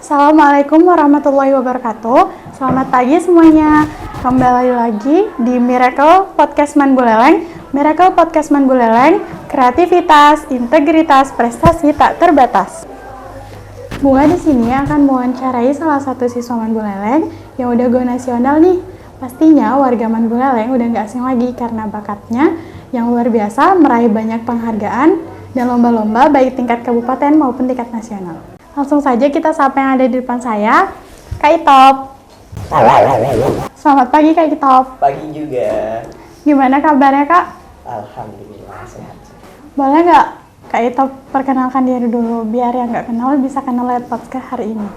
Assalamualaikum warahmatullahi wabarakatuh. Selamat pagi semuanya. Kembali lagi di Miracle Podcast Man Buleleng. Miracle Podcast Man Buleleng, kreativitas, integritas, prestasi tak terbatas. Bunga di sini akan mewawancarai salah satu siswa Man Buleleng yang udah go nasional nih. Pastinya warga Man Buleleng udah nggak asing lagi karena bakatnya yang luar biasa meraih banyak penghargaan dan lomba-lomba baik tingkat kabupaten maupun tingkat nasional. Langsung saja kita sapa yang ada di depan saya, Kak Itop. Selamat pagi Kak Itop. Pagi juga. Gimana kabarnya Kak? Alhamdulillah sehat. Boleh nggak Kak Itop perkenalkan diri dulu, biar yang nggak kenal bisa kenal lewat podcast hari ini.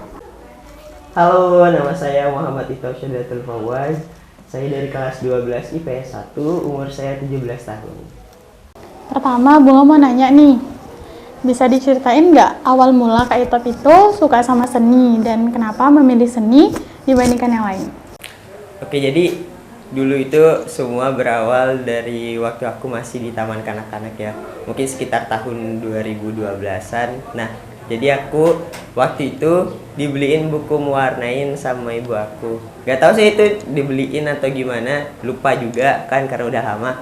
Halo, nama saya Muhammad Itop Syadatul Fawaz. Saya dari kelas 12 IPS 1, umur saya 17 tahun. Pertama, Bunga mau nanya nih, bisa diceritain nggak awal mula Kak Itop itu suka sama seni dan kenapa memilih seni dibandingkan yang lain? Oke, jadi dulu itu semua berawal dari waktu aku masih di taman kanak-kanak ya. Mungkin sekitar tahun 2012-an. Nah, jadi aku waktu itu dibeliin buku mewarnain sama ibu aku. Gak tahu sih itu dibeliin atau gimana, lupa juga kan karena udah lama.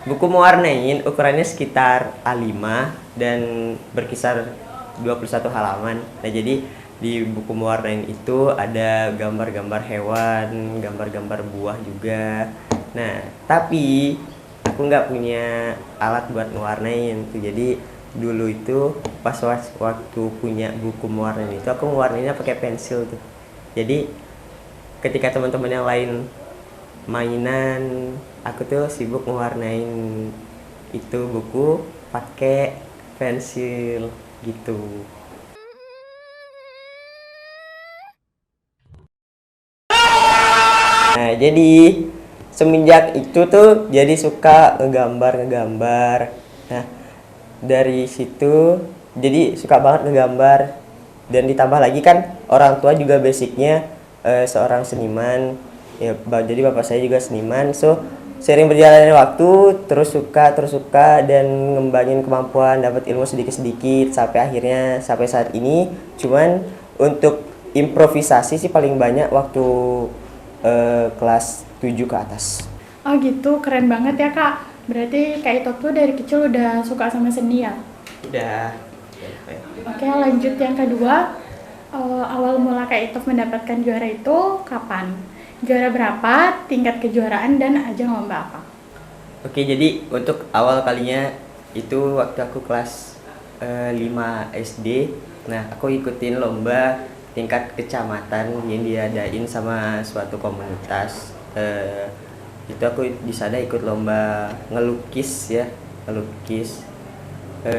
Buku mewarnain ukurannya sekitar A5 dan berkisar 21 halaman. Nah, jadi di buku mewarnain itu ada gambar-gambar hewan, gambar-gambar buah juga. Nah, tapi aku nggak punya alat buat mewarnain tuh. Jadi dulu itu pas waktu punya buku mewarnain itu aku mewarnainnya pakai pensil tuh. Jadi ketika teman-teman yang lain mainan, aku tuh sibuk mewarnain itu buku pakai pensil gitu. Nah, jadi semenjak itu tuh jadi suka ngegambar. Nah, dari situ jadi suka banget ngegambar, dan ditambah lagi kan orang tua juga basicnya seorang seniman ya, jadi bapak saya juga seniman. So sering berjalannya waktu terus suka dan ngembangin kemampuan, dapat ilmu sedikit-sedikit sampai akhirnya sampai saat ini. Cuman untuk improvisasi sih paling banyak waktu kelas 7 ke atas. Oh gitu, keren banget ya Kak. Berarti Kak Itop tuh dari kecil udah suka sama seni ya? Udah. Oke, lanjut yang kedua. Awal mula Kak Itop mendapatkan juara itu kapan? Juara berapa, tingkat kejuaraan, dan ajang lomba apa? Oke, jadi untuk awal kalinya itu waktu aku kelas 5 SD. Nah, aku ikutin lomba tingkat kecamatan yang diadain sama suatu komunitas. Itu aku di sana ikut lomba ngelukis ya,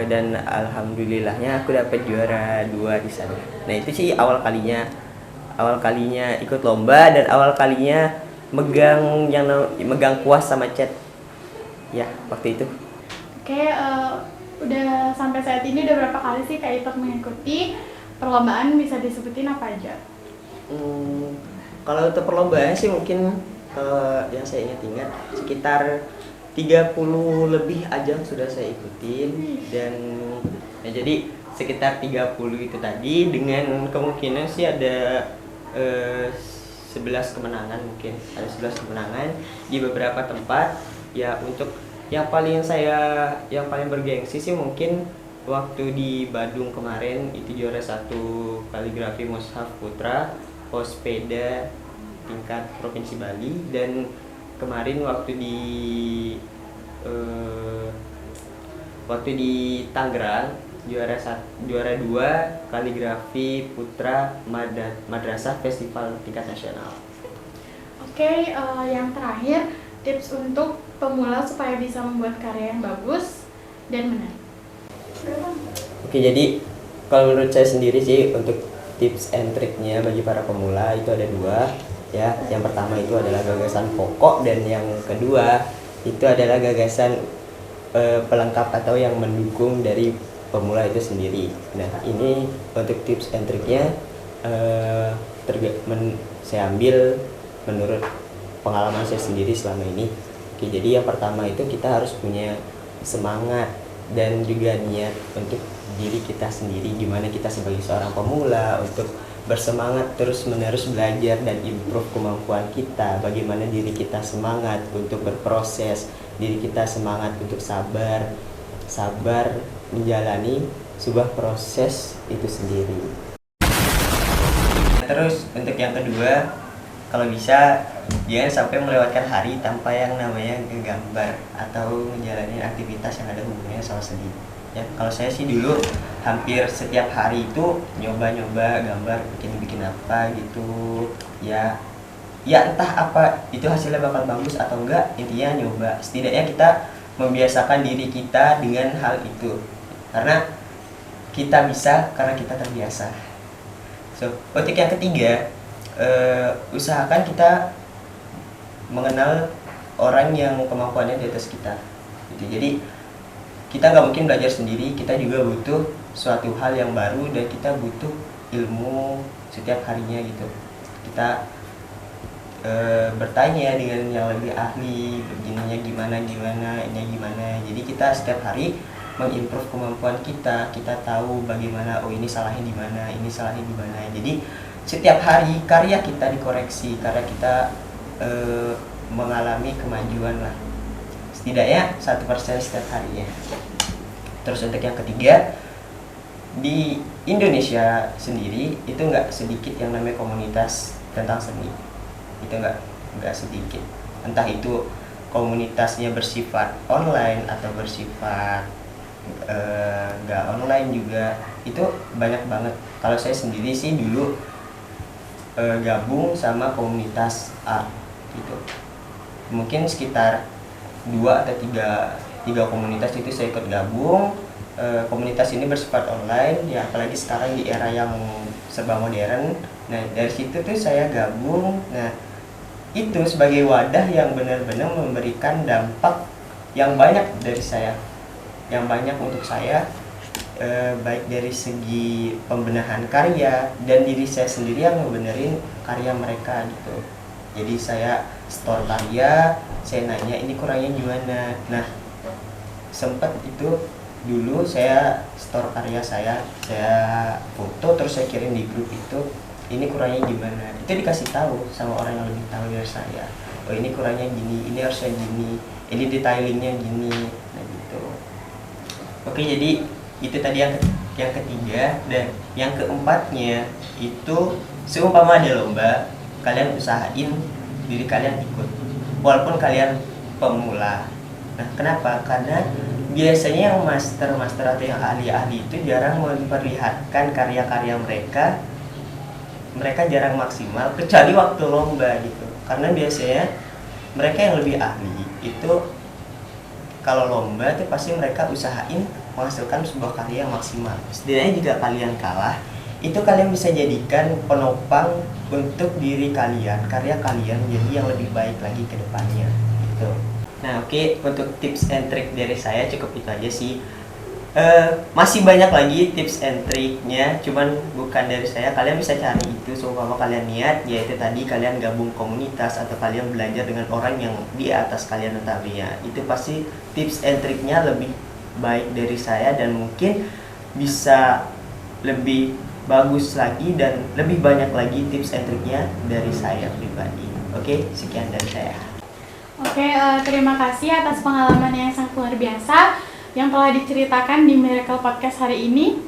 dan alhamdulillahnya aku dapat juara 2 di sana. Nah, itu sih awal kalinya ikut lomba dan awal kalinya megang kuas sama cat ya waktu itu. Oke, udah sampai saat ini udah berapa kali sih Kak Itop mengikuti perlombaan, bisa disebutin apa aja? Kalau untuk perlombaan sih mungkin yang saya ingat sekitar 30 lebih ajang sudah saya ikutin, dan jadi sekitar 30 itu tadi dengan kemungkinan sih ada 11 kemenangan, mungkin ada 11 kemenangan di beberapa tempat ya. Untuk yang paling bergengsi sih mungkin waktu di Badung kemarin itu juara 1 kaligrafi mushaf putra pospeda tingkat provinsi Bali, dan kemarin waktu di Tangerang juara 2 kaligrafi putra madrasah festival tingkat nasional. Oke, yang terakhir, tips untuk pemula supaya bisa membuat karya yang bagus dan menarik. Oke, jadi Kalau menurut saya sendiri sih untuk tips and triknya bagi para pemula itu ada dua ya. Yang pertama itu adalah gagasan pokok dan yang kedua itu adalah gagasan pelengkap atau yang mendukung dari pemula itu sendiri. Nah ini untuk tips and triknya saya ambil menurut pengalaman saya sendiri selama ini. Oke, jadi yang pertama itu kita harus punya semangat dan juga niat untuk diri kita sendiri, gimana kita sebagai seorang pemula untuk bersemangat terus-menerus belajar dan improve kemampuan kita, bagaimana diri kita semangat untuk berproses, diri kita semangat untuk sabar menjalani sebuah proses itu sendiri. Terus untuk yang kedua, kalau bisa jangan sampai melewatkan hari tanpa yang namanya ngegambar atau menjalani aktivitas yang ada hubungannya sama seni. Ya, kalau saya sih dulu hampir setiap hari itu nyoba gambar, bikin apa gitu. Ya entah apa itu hasilnya bakal bagus atau enggak, intinya nyoba. Setidaknya kita membiasakan diri kita dengan hal itu. Karena kita bisa karena kita terbiasa. So, untuk yang ketiga, usahakan kita mengenal orang yang kemampuannya di atas kita gitu. Jadi kita nggak mungkin belajar sendiri, kita juga butuh suatu hal yang baru dan kita butuh ilmu setiap harinya gitu. Kita bertanya dengan yang lebih ahli, begininya gimana, ini gimana. Jadi kita setiap hari mengimprove kemampuan kita tahu bagaimana, oh ini salahnya di mana, ini salahnya di mana. Jadi setiap hari karya kita dikoreksi, karya kita mengalami kemajuan lah, setidaknya 1% setiap harinya. Terus untuk yang ketiga, di Indonesia sendiri itu nggak sedikit yang namanya komunitas tentang seni, itu nggak sedikit, entah itu komunitasnya bersifat online atau bersifat nggak online juga, itu banyak banget. Kalau saya sendiri sih dulu gabung sama komunitas art gitu, mungkin sekitar 2 atau 3 komunitas itu saya ikut gabung. Komunitas ini bersifat online ya, apalagi sekarang di era yang serba modern. Nah dari situ tuh saya gabung. Nah itu sebagai wadah yang benar-benar memberikan dampak yang banyak dari saya, yang banyak untuk saya, baik dari segi pembenahan karya dan diri saya sendiri yang ngebenerin karya mereka gitu. Jadi saya store karya, saya nanya ini kurangnya gimana. Nah sempat itu dulu saya store karya saya foto terus saya kirim di grup itu, ini kurangnya gimana. Itu dikasih tahu sama orang yang lebih tahu dari saya, oh ini kurangnya gini, ini harusnya gini, ini detailingnya gini. Nah gitu. Oke, jadi itu tadi yang ketiga. Dan yang keempatnya itu seumpama ada lomba, kalian usahain diri kalian ikut walaupun kalian pemula. Nah kenapa? Karena biasanya yang master atau yang ahli itu jarang memperlihatkan karya-karya mereka jarang maksimal kecuali waktu lomba gitu. Karena biasanya mereka yang lebih ahli itu kalau lomba itu pasti mereka usahain menghasilkan sebuah karya yang maksimal. Setidaknya jika kalian kalah, itu kalian bisa jadikan penopang untuk diri kalian, karya kalian jadi yang lebih baik lagi ke depannya gitu. Nah oke, untuk tips and trick dari saya cukup itu aja sih. Masih banyak lagi tips and triknya, cuman bukan dari saya. Kalian bisa cari itu seumpama kalian niat, yaitu tadi kalian gabung komunitas atau kalian belajar dengan orang yang di atas kalian notabene. Itu pasti tips and triknya lebih baik dari saya dan mungkin bisa lebih bagus lagi dan lebih banyak lagi tips and triknya dari saya pribadi. Oke, sekian dari saya. Oke, terima kasih atas pengalaman yang sangat luar biasa yang telah diceritakan di Miracle Podcast hari ini.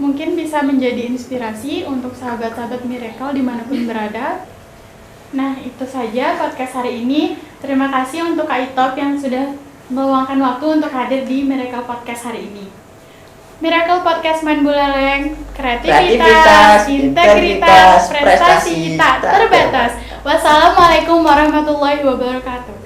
Mungkin bisa menjadi inspirasi untuk sahabat-sahabat Miracle dimanapun berada. Nah, itu saja podcast hari ini. Terima kasih untuk Kak Itop yang sudah meluangkan waktu untuk hadir di Miracle Podcast hari ini. Miracle Podcast Main Buleleng, kreativitas, integritas, prestasi tak terbatas. Wassalamualaikum warahmatullahi wabarakatuh.